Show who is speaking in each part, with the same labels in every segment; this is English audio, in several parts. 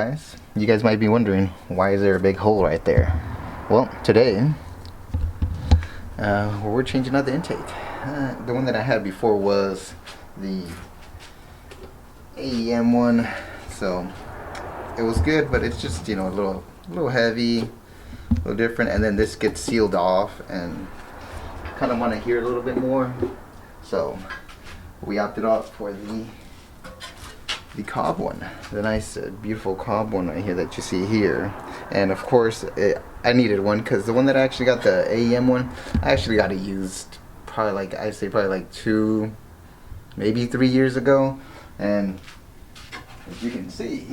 Speaker 1: guys, you guys might be wondering, why is there a big hole right there? Well, today we're changing out the intake. The one that I had before was the AEM one, so it was good, but it's just, you know, a little heavy, a little different. And then this gets sealed off, and kind of want to hear it a little bit more, so we opted out for the Cobb one, the nice beautiful Cobb one right here that you see here. And of course I needed one because the one that I actually got, the AEM one, I actually got it used probably like, I'd say probably like 2 maybe 3 years ago. And as you can see,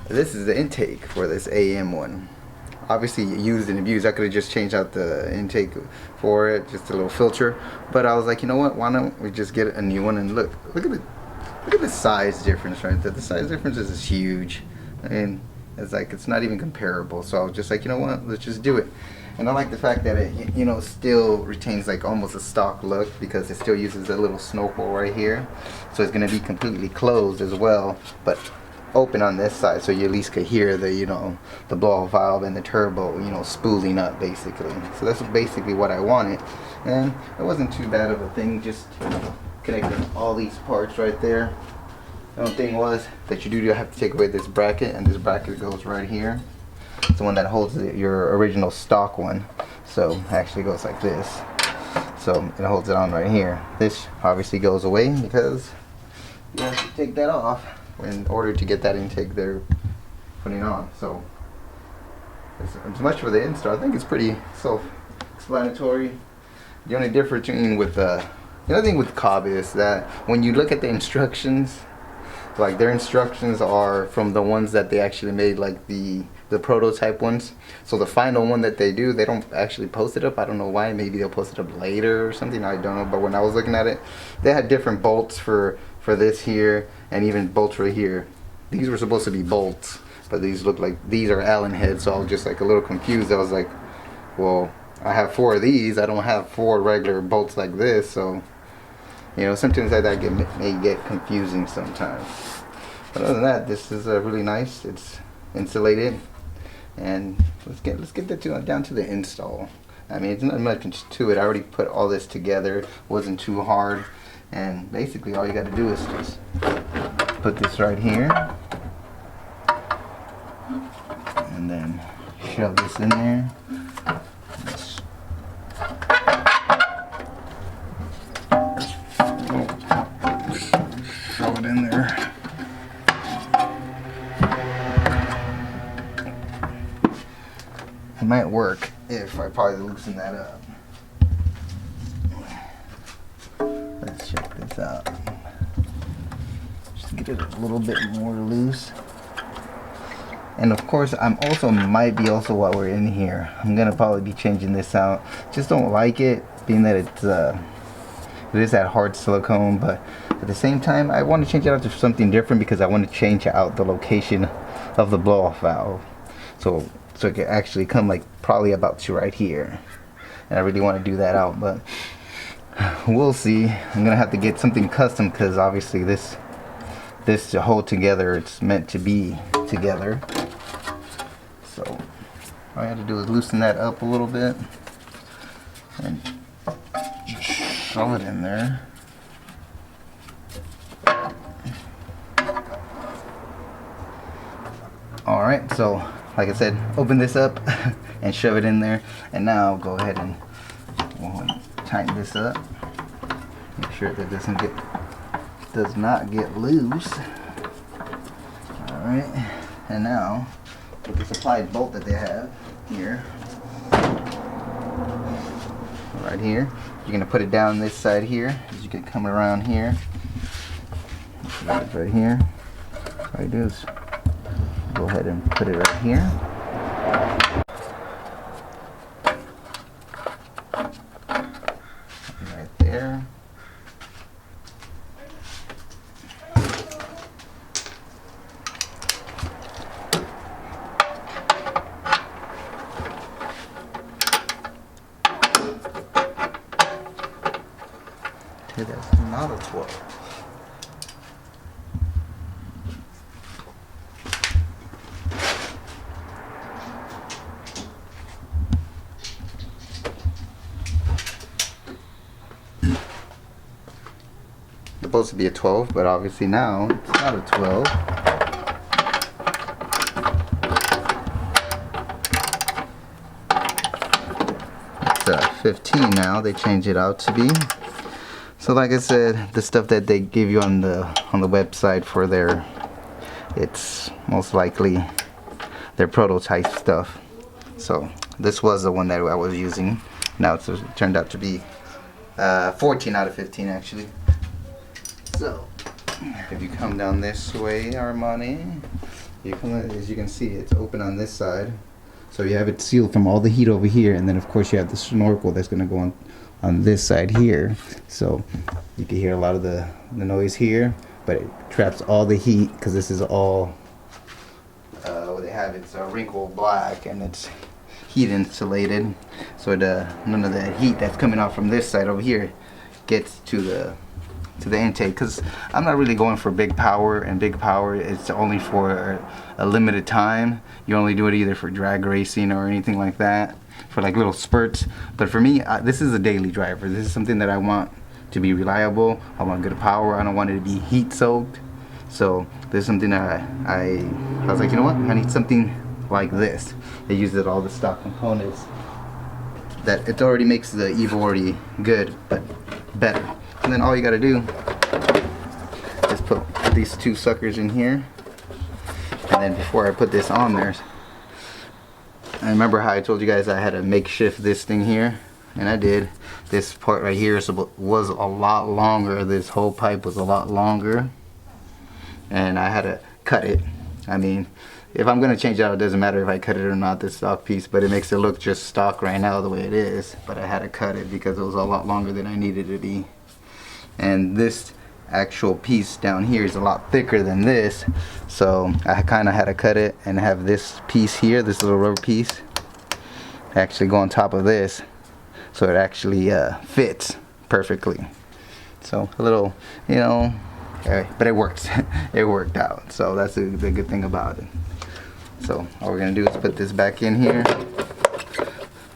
Speaker 1: this is the intake for this AEM one. Obviously used and abused. I could have just changed out the intake for it, just a little filter, but I was like, you know what, why don't we just get a new one? And look at the size difference right there. The size difference is huge. I mean, it's like, it's not even comparable. So I was just like, you know what, let's just do it. And I like the fact that it, you know, still retains like almost a stock look, because it still uses a little snorkel right here. So it's going to be completely closed as well, but open on this side, so you at least could hear the, you know, the blow-off valve and the turbo, you know, spooling up basically. So that's basically what I wanted, and it wasn't too bad of a thing, just connecting all these parts right there. The only thing was that you do have to take away this bracket, and this bracket goes right here. It's the one that holds your original stock one, so it actually goes like this, so it holds it on right here. This obviously goes away because you have to take that off in order to get that intake they're putting on. So as much for the install, I think it's pretty self-explanatory. The only difference with the other thing with Cobb is that when you look at the instructions, like their instructions are from the ones that they actually made, like the prototype ones. So the final one that they do, they don't actually post it up. I don't know why. Maybe they'll post it up later or something, I don't know. But when I was looking at it, they had different bolts for this here, and even bolts right here. These were supposed to be bolts, but these look like these are Allen heads. So I was just like a little confused. I was like, well, I have 4 of these, I don't have 4 regular bolts like this. So, you know, sometimes that may get confusing sometimes. But other than that, this is really nice. It's insulated, and let's get that down to the install. I mean, it's not much to it. I already put all this together. It wasn't too hard. And basically all you got to do is just put this right here, and then shove this in there. Shove it in there. It might work if I probably loosen that up. Let's check this out. Just get it a little bit more loose. And of course, I'm also might be while we're in here, I'm gonna probably be changing this out. Just don't like it, being that it is that hard silicone, but at the same time, I want to change it out to something different, because I want to change out the location of the blow-off valve, so it can actually come like probably about to right here. And I really want to do that out, but we'll see. I'm gonna have to get something custom, because obviously this to hold together, it's meant to be together. So all I have to do is loosen that up a little bit and just shove it in there. Alright, so like I said, open this up and shove it in there, and now go ahead and we'll tighten this up. Make sure that does not get loose. Alright, and now with the supplied bolt that they have here, right here, you're gonna put it down this side here. You can come around here, right here. All you do is go ahead and put it right here. Right there. Okay, that's not a 12. supposed to be a 12, but obviously now it's not a 12. It's a 15 now. They changed it out to be. So like I said, the stuff that they give you on the website for their, it's most likely their prototype stuff. So this was the one that I was using. Now it turned out to be 14 out of 15 actually. So if you come down this way, Armani, as you can see, it's open on this side. So you have it sealed from all the heat over here, and then of course you have the snorkel that's going to go on this side here. So you can hear a lot of the noise here, but it traps all the heat because this is all what they have. It's wrinkle black and it's heat insulated, so none of the heat that's coming out from this side over here gets to the intake, because I'm not really going for big power, and big power it's only for a limited time. You only do it either for drag racing or anything like that, for like little spurts. But for me, this is a daily driver. This is something that I want to be reliable. I want good power. I don't want it to be heat soaked. So this is something that I was like, you know what, I need something like this. It uses all the stock components that it already makes the Evo already good, but better. And then all you gotta do is put these two suckers in here. And then before I put this on there, I remember how I told you guys I had to makeshift this thing here, and I did. This part right here was a lot longer. This whole pipe was a lot longer, and I had to cut it. I mean, if I'm gonna change it out, it doesn't matter if I cut it or not, this stock piece, but it makes it look just stock right now the way it is. But I had to cut it because it was a lot longer than I needed it to be. And this actual piece down here is a lot thicker than this, so I kind of had to cut it and have this piece here, this little rubber piece, actually go on top of this, so it actually fits perfectly. So a little, you know, but it works. It worked out, so that's the good thing about it. So all we're gonna do is put this back in here.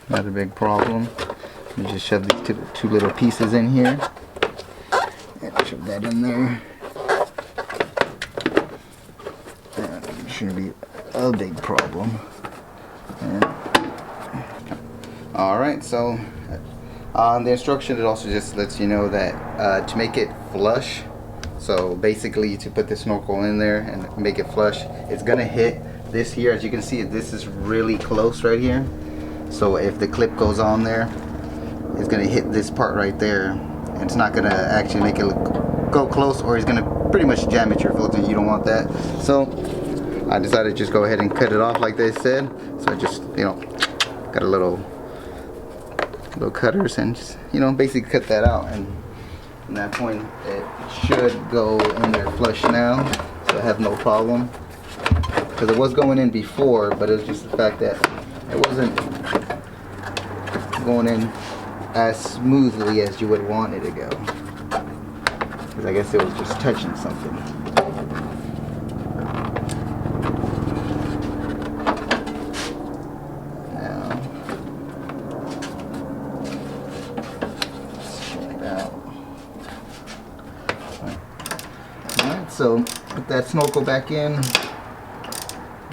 Speaker 1: Not a big problem. You just shove these two little pieces in here. Shove that in there. It shouldn't be a big problem. Alright, so on the instruction it also just lets you know that to make it flush, so basically to put the snorkel in there and make it flush, it's gonna hit this here. As you can see, this is really close right here, so if the clip goes on there, it's gonna hit this part right there. It's not gonna actually make it go close, or it's gonna pretty much jam at your filter. You don't want that. So I decided to just go ahead and cut it off like they said. So I just, you know, got a little cutters and just, you know, basically cut that out. And from that point, it should go in there flush now. So I have no problem, because it was going in before, but it was just the fact that it wasn't going in as smoothly as you would want it to go, because I guess it was just touching something. Now, let's check it out. Alright, so put that snorkel back in.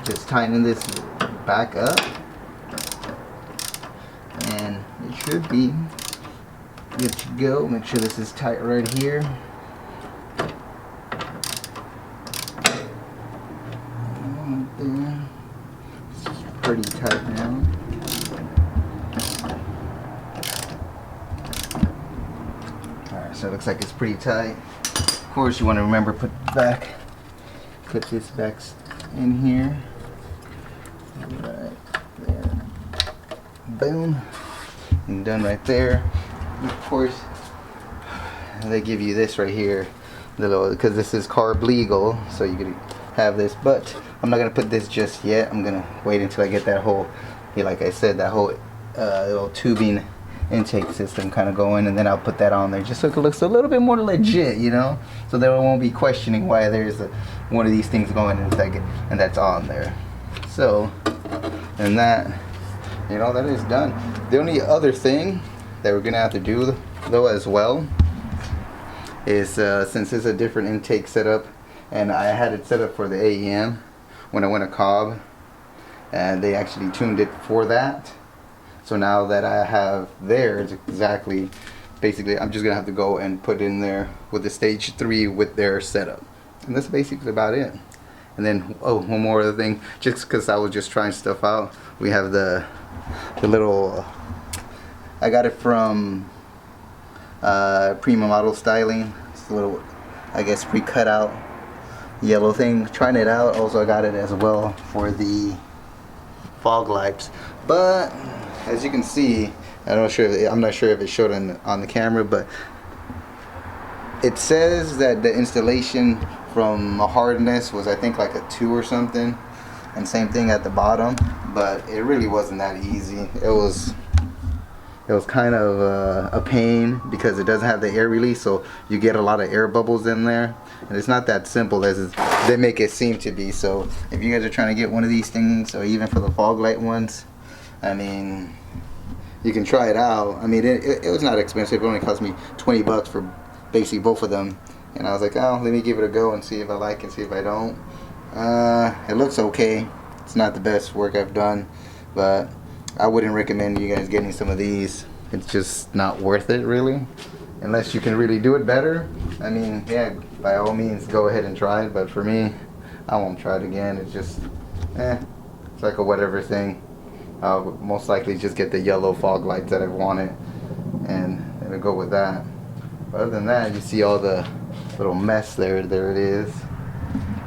Speaker 1: Just tighten this back up, and it should be good to go. Make sure this is tight right here. Right there. This is pretty tight now. Alright, so it looks like it's pretty tight. Of course, you want to remember put this back in here. Right there. Boom. And done right there. Of course, they give you this right here, because this is carb legal, so you can have this. But I'm not gonna put this just yet. I'm gonna wait until I get that whole, like I said, that whole little tubing intake system kind of going, and then I'll put that on there just so it looks a little bit more legit, you know, so they won't be questioning why there's one of these things going in a second, and that's on there. So, and that, you know, that is done. The only other thing that we're gonna have to do though as well is since it's a different intake setup, and I had it set up for the AEM when I went to Cobb, and they actually tuned it for that. So now that I have theirs exactly, basically I'm just gonna have to go and put in there with the stage 3 with their setup, and that's basically about it. And then, oh, one more other thing, just because I was just trying stuff out, we have the little, I got it from Prima Model Styling. It's a little, I guess, pre-cut out yellow thing. Trying it out. Also, I got it as well for the fog lights. But as you can see, I'm not sure if it showed on the camera, but it says that the installation from a hardness was, I think, like a 2 or something, and same thing at the bottom, but it really wasn't that easy. It was kind of a pain because it doesn't have the air release, so you get a lot of air bubbles in there, and it's not that simple as they make it seem to be. So if you guys are trying to get one of these things, or even for the fog light ones, I mean, you can try it out. I mean, it was not expensive. It only cost me 20 bucks for basically both of them, and I was like, oh, let me give it a go and see if I like it, see if I don't. It looks okay. It's not the best work I've done, but I wouldn't recommend you guys getting some of these. It's just not worth it, really, unless you can really do it better. I mean, yeah, by all means go ahead and try it, but for me, I won't try it again. It's just it's like a whatever thing. I'll most likely just get the yellow fog lights that I wanted, and it'll go with that. But other than that, you see all the little mess there. There it is.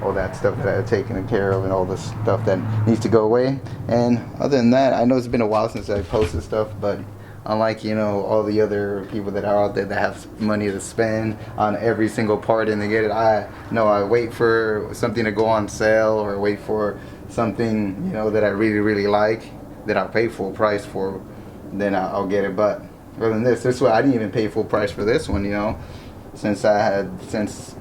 Speaker 1: All that stuff that I've taken care of, and all the stuff that needs to go away. And other than that, I know it's been a while since I posted stuff, but unlike, you know, all the other people that are out there that have money to spend on every single part and they get it, I wait for something to go on sale, or wait for something, you know, that I really, really like, that I'll pay full price for, then I'll get it. But other than this one, I didn't even pay full price for this one, you know, since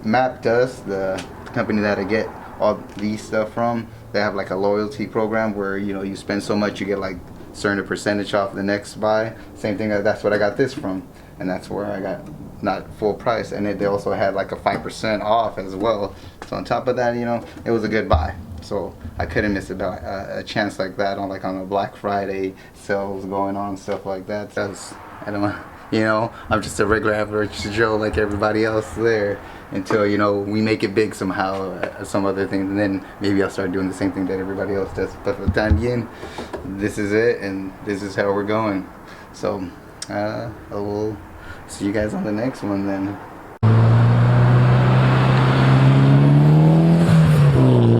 Speaker 1: Map does, the company that I get all these stuff from, they have like a loyalty program where, you know, you spend so much, you get like certain percentage off the next buy. Same thing, that's what I got this from, and that's where I got not full price, and they also had like a 5% off as well. So on top of that, you know, it was a good buy. So I couldn't miss a chance like that on a Black Friday sales going on, stuff like that. I don't know, you know, I'm just a regular average Joe like everybody else there, until, you know, we make it big somehow, some other things, and then maybe I'll start doing the same thing that everybody else does. But for the time being, this is it, and this is how we're going. So I will see you guys on the next one then.